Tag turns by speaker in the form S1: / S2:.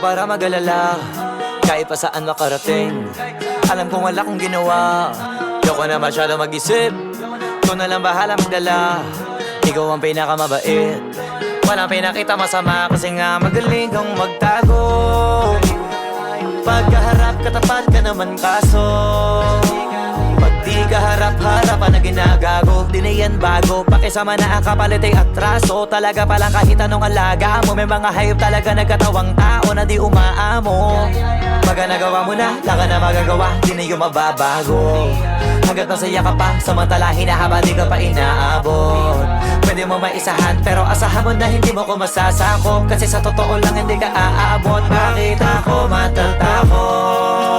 S1: para mag-alala, kahit pa saan makarating. Alam kong wala kong ginawa, ayoko na masyado mag-isip. Ikaw na lang bahala magdala, ikaw ang pinakamabait. Walang pinakita masama kasi nga magaling kang magtago. Pagkaharap katapat ka naman kaso pag di ka harap-harapan na ginagago, di na yan bago. Pakisama na ang kapalit ay atraso. Talaga palang kahit anong alaga mo, may mga hayop talaga nagkatawang tao na di umaamo. Pagka nagawa mo na, lang ka na magagawa, di na yung mababago. Hanggat masaya ka pa, samantala hinahaba di ka pa inaabot. Pwede mo maisahan, pero asahan mo na hindi mo ko masasakop. Kasi sa totoo lang hindi ka aabot. Bakit ako matatakot?